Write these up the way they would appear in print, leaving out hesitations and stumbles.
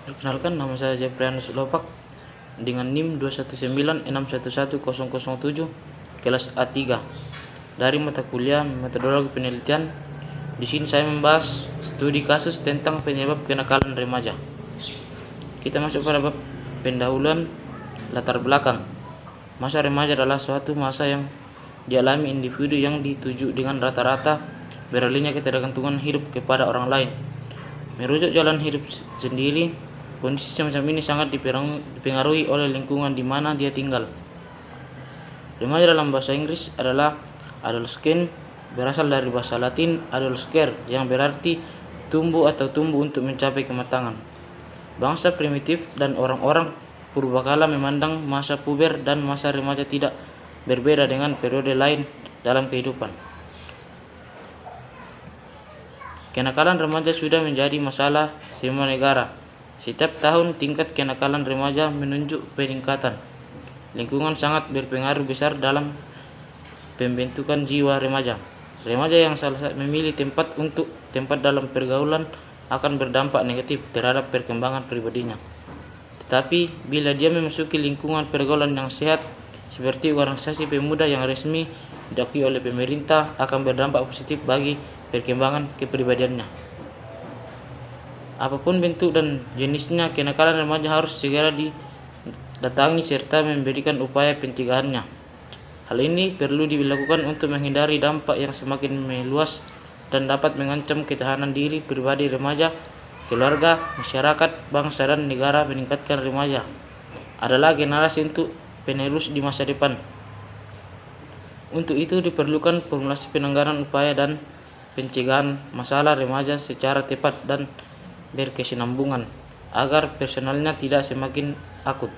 Perkenalkan, nama saya Jeprianus Lopak dengan NIM 219611007 kelas A3 dari mata kuliah metodologi penelitian. Di sini saya membahas studi kasus tentang penyebab kenakalan remaja. Kita masuk pada bab pendahuluan. Latar belakang. Masa remaja adalah suatu masa yang dialami individu yang dituju dengan rata-rata beralihnya ketergantungan hidup kepada orang lain, merujuk jalan hidup sendiri. Kondisi semacam ini sangat dipengaruhi oleh lingkungan di mana dia tinggal. Remaja dalam bahasa Inggris adalah adolescent, berasal dari bahasa Latin adolescere yang berarti tumbuh atau tumbuh untuk mencapai kematangan. Bangsa primitif dan orang-orang purbakala memandang masa puber dan masa remaja tidak berbeda dengan periode lain dalam kehidupan. Kenakalan remaja sudah menjadi masalah semua negara. Setiap tahun tingkat kenakalan remaja menunjuk peningkatan. Lingkungan sangat berpengaruh besar dalam pembentukan jiwa remaja. Remaja yang salah memilih tempat dalam pergaulan akan berdampak negatif terhadap perkembangan pribadinya. Tetapi bila dia memasuki lingkungan pergaulan yang sehat seperti organisasi pemuda yang resmi diakui oleh pemerintah, akan berdampak positif bagi perkembangan kepribadiannya. Apapun bentuk dan jenisnya, kenakalan remaja harus segera didatangi serta memberikan upaya pencegahannya. Hal ini perlu dilakukan untuk menghindari dampak yang semakin meluas dan dapat mengancam ketahanan diri pribadi remaja, keluarga, masyarakat, bangsa, dan negara. Meningkatkan remaja adalah generasi untuk penerus di masa depan. Untuk itu diperlukan formulasi penanganan upaya dan pencegahan masalah remaja secara tepat dan berkesinambungan agar personalnya tidak semakin akut.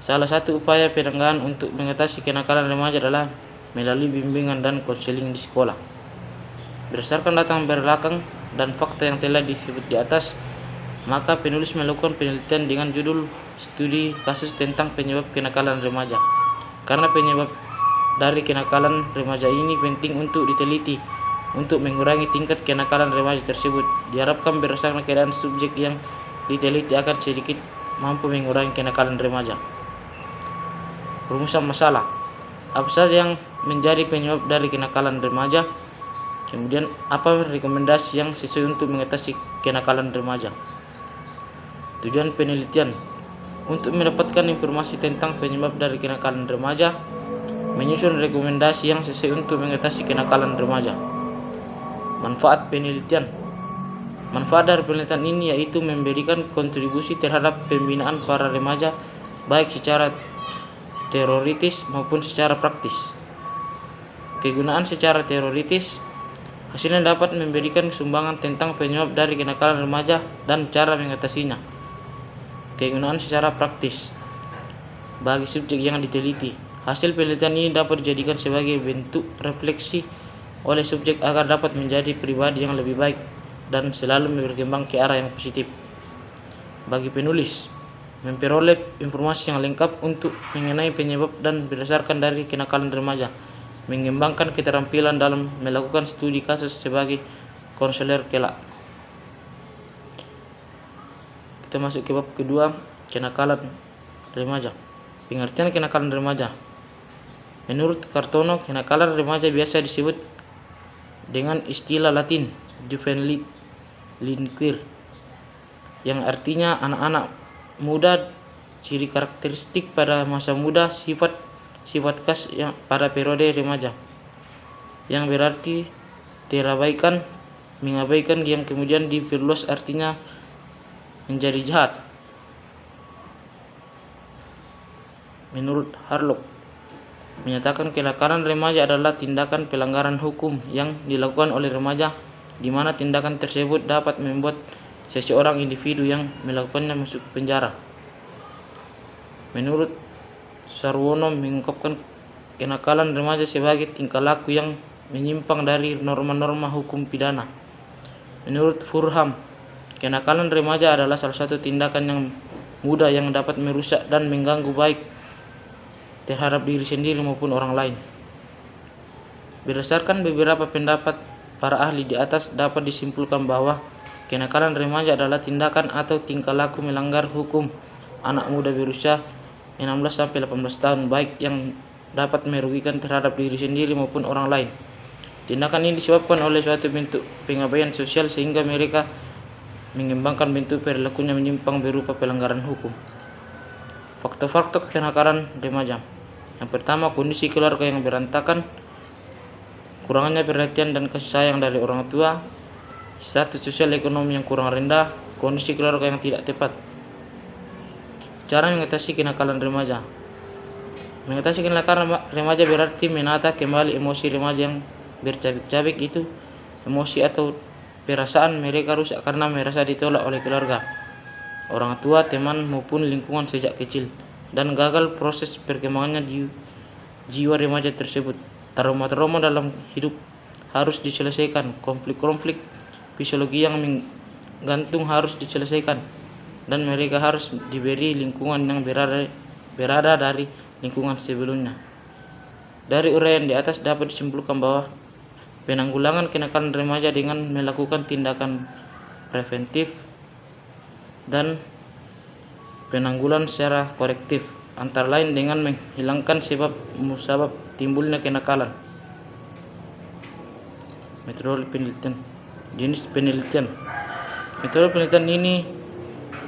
Salah satu upaya penanganan untuk mengatasi kenakalan remaja adalah melalui bimbingan dan konseling di sekolah. Berdasarkan latar belakang dan fakta yang telah disebut di atas, maka penulis melakukan penelitian dengan judul Studi Kasus tentang Penyebab Kenakalan Remaja. Karena penyebab dari kenakalan remaja ini penting untuk diteliti untuk mengurangi tingkat kenakalan remaja tersebut. Diharapkan berdasarkan keadaan subjek yang diteliti akan sedikit mampu mengurangi kenakalan remaja. Rumusan masalah. Apa saja yang menjadi penyebab dari kenakalan remaja? Kemudian, apa rekomendasi yang sesuai untuk mengatasi kenakalan remaja? Tujuan penelitian. Untuk mendapatkan informasi tentang penyebab dari kenakalan remaja, menyusun rekomendasi yang sesuai untuk mengatasi kenakalan remaja. Manfaat penelitian. Manfaat dari penelitian ini yaitu memberikan kontribusi terhadap pembinaan para remaja baik secara teoritis maupun secara praktis. Kegunaan secara teoritis, hasilnya dapat memberikan sumbangan tentang penyebab dari kenakalan remaja dan cara mengatasinya. Kegunaan secara praktis bagi subjek yang diteliti. Hasil penelitian ini dapat dijadikan sebagai bentuk refleksi oleh subjek agar dapat menjadi pribadi yang lebih baik dan selalu berkembang ke arah yang positif. Bagi penulis, memperoleh informasi yang lengkap untuk mengenai penyebab dan berdasarkan dari kenakalan remaja, mengembangkan keterampilan dalam melakukan studi kasus sebagai konselor kelak. Kita masuk ke bab kedua, kenakalan remaja. Pengertian kenakalan remaja. Menurut Kartono, kenakalan remaja biasa disebut dengan istilah Latin juvenile delinquere, yang artinya anak-anak muda. Ciri karakteristik pada masa muda, sifat khas yang pada periode remaja, yang berarti terabaikan, mengabaikan, yang kemudian diperluas artinya menjadi jahat. Menurut Harlock, menyatakan kenakalan remaja adalah tindakan pelanggaran hukum yang dilakukan oleh remaja, di mana tindakan tersebut dapat membuat seseorang individu yang melakukannya masuk penjara. Menurut Sarwono, mengungkapkan kenakalan remaja sebagai tingkah laku yang menyimpang dari norma-norma hukum pidana. Menurut Furham, kenakalan remaja adalah salah satu tindakan yang mudah yang dapat merusak dan mengganggu baik terhadap diri sendiri maupun orang lain. Berdasarkan beberapa pendapat para ahli di atas, dapat disimpulkan bahwa kenakalan remaja adalah tindakan atau tingkah laku melanggar hukum anak muda berusia 16-18 tahun, baik yang dapat merugikan terhadap diri sendiri maupun orang lain. Tindakan ini disebabkan oleh suatu bentuk pengabaian sosial sehingga mereka mengembangkan bentuk perilakunya menyimpang berupa pelanggaran hukum. Faktor-faktor kenakalan remaja. Yang pertama, kondisi keluarga yang berantakan, kurangnya perhatian dan kasih sayang dari orang tua, status sosial ekonomi yang kurang rendah, kondisi keluarga yang tidak tepat. Cara mengatasi kenakalan remaja. Mengatasi kenakalan remaja berarti menata kembali emosi remaja yang bercabik-cabik, itu emosi atau perasaan mereka rusak karena merasa ditolak oleh keluarga, orang tua, teman maupun lingkungan sejak kecil, dan gagal proses perkembangannya di jiwa remaja tersebut. Trauma-trauma dalam hidup harus diselesaikan, konflik-konflik psikologi yang menggantung harus diselesaikan, dan mereka harus diberi lingkungan yang berada dari lingkungan sebelumnya. Dari uraian di atas dapat disimpulkan bahwa penanggulangan kenakalan remaja dengan melakukan tindakan preventif dan penanggulangan secara korektif, antara lain dengan menghilangkan sebab musabab timbulnya kenakalan. Metode penelitian. Jenis penelitian. Metode penelitian ini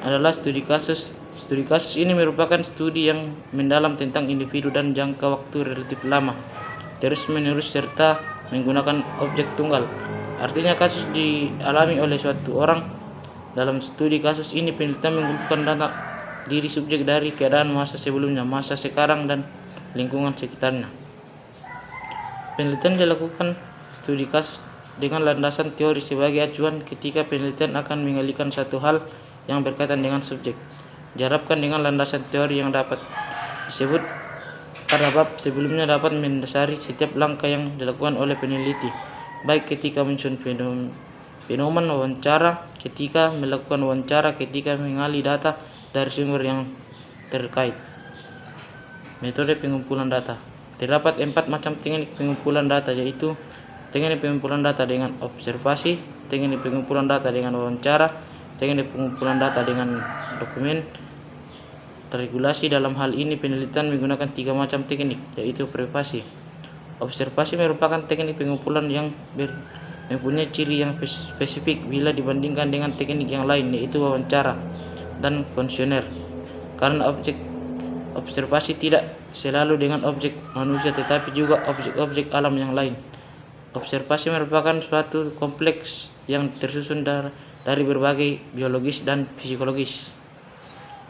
adalah studi kasus. Studi kasus ini merupakan studi yang mendalam tentang individu dan jangka waktu relatif lama, terus-menerus, serta menggunakan objek tunggal. Artinya kasus dialami oleh suatu orang. Dalam studi kasus ini penelitian mengumpulkan data diri subjek dari keadaan masa sebelumnya, masa sekarang, dan lingkungan sekitarnya. Penelitian dilakukan studi kasus dengan landasan teori sebagai acuan ketika penelitian akan mengalihkan satu hal yang berkaitan dengan subjek. Diharapkan dengan landasan teori yang dapat disebut pada bab sebelumnya dapat mendasari setiap langkah yang dilakukan oleh peneliti, baik ketika menyusun fenomen wawancara, ketika melakukan wawancara, ketika mengalih data dari sumber yang terkait. Metode pengumpulan data. Terdapat 4 macam teknik pengumpulan data, yaitu teknik pengumpulan data dengan observasi, teknik pengumpulan data dengan wawancara, teknik pengumpulan data dengan dokumen terregulasi. Dalam hal ini penelitian menggunakan 3 macam teknik, yaitu observasi. Observasi merupakan teknik pengumpulan yang mempunyai ciri yang spesifik bila dibandingkan dengan teknik yang lain, yaitu wawancara dan kuesioner, karena objek observasi tidak selalu dengan objek manusia tetapi juga objek-objek alam yang lain. Observasi merupakan suatu kompleks yang tersusun dari berbagai biologis dan psikologis.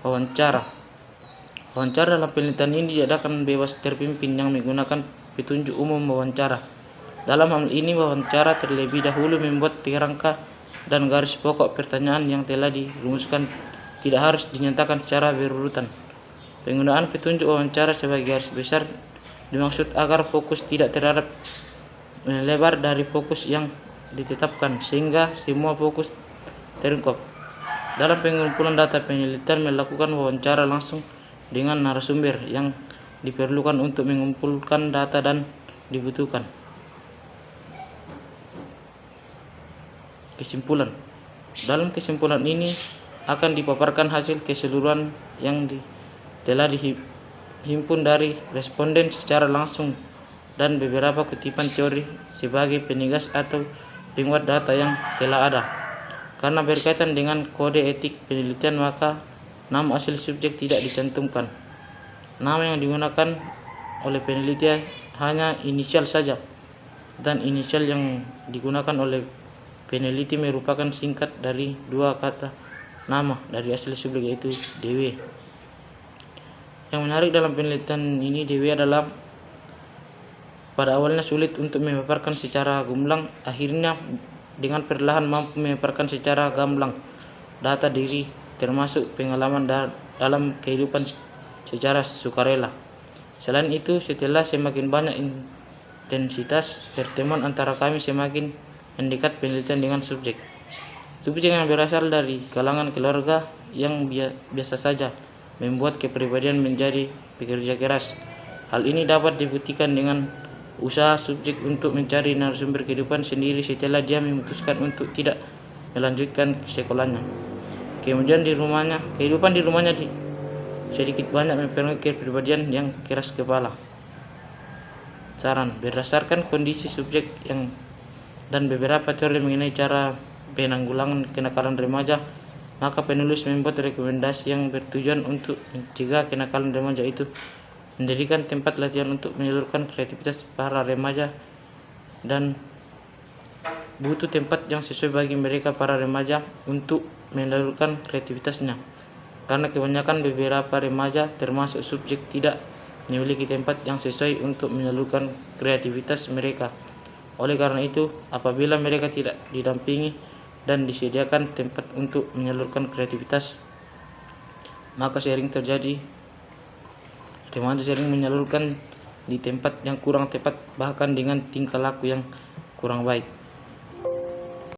Wawancara. Wawancara dalam penelitian ini diadakan bebas terpimpin yang menggunakan petunjuk umum wawancara. Dalam hal ini wawancara terlebih dahulu membuat kerangka dan garis pokok pertanyaan yang telah dirumuskan, tidak harus dinyatakan secara berurutan. Penggunaan petunjuk wawancara sebagai garis besar dimaksud agar fokus tidak terhadap melebar dari fokus yang ditetapkan, sehingga semua fokus terungkap. Dalam pengumpulan data, penelitian melakukan wawancara langsung dengan narasumber yang diperlukan untuk mengumpulkan data dan dibutuhkan. Kesimpulan. Dalam kesimpulan ini akan dipaparkan hasil keseluruhan yang telah dihimpun dari responden secara langsung dan beberapa kutipan teori sebagai penegas atau penguat data yang telah ada. Karena berkaitan dengan kode etik penelitian, maka nama asli subjek tidak dicantumkan. Nama yang digunakan oleh peneliti hanya inisial saja, dan inisial yang digunakan oleh peneliti merupakan singkat dari 2 kata nama dari asli subjek, yaitu DW. Yang menarik dalam penelitian ini, DW adalah pada awalnya sulit untuk memaparkan secara gamblang, akhirnya dengan perlahan mampu memaparkan secara gamblang data diri termasuk pengalaman dalam kehidupan secara sukarela. Selain itu, setelah semakin banyak intensitas pertemuan antara kami, semakin mendekat penelitian dengan subjek. Subjek yang berasal dari kalangan keluarga yang biasa saja membuat kepribadian menjadi pekerja keras. Hal ini dapat dibuktikan dengan usaha subjek untuk mencari narasumber kehidupan sendiri setelah dia memutuskan untuk tidak melanjutkan sekolahnya. Kemudian kehidupan di rumahnya sedikit banyak mempengaruhi kepribadian yang keras kepala. Saran, berdasarkan kondisi subjek dan beberapa teori mengenai cara penanggulangan kenakalan remaja, maka penulis membuat rekomendasi yang bertujuan untuk mencegah kenakalan remaja itu mendirikan tempat latihan untuk menyalurkan kreativitas para remaja dan butuh tempat yang sesuai bagi mereka para remaja untuk menyalurkan kreativitasnya. Karena kebanyakan beberapa remaja termasuk subjek tidak memiliki tempat yang sesuai untuk menyalurkan kreativitas mereka. Oleh karena itu, apabila mereka tidak didampingi dan disediakan tempat untuk menyalurkan kreativitas, maka sering terjadi remaja sering menyalurkan di tempat yang kurang tepat, bahkan dengan tingkah laku yang kurang baik.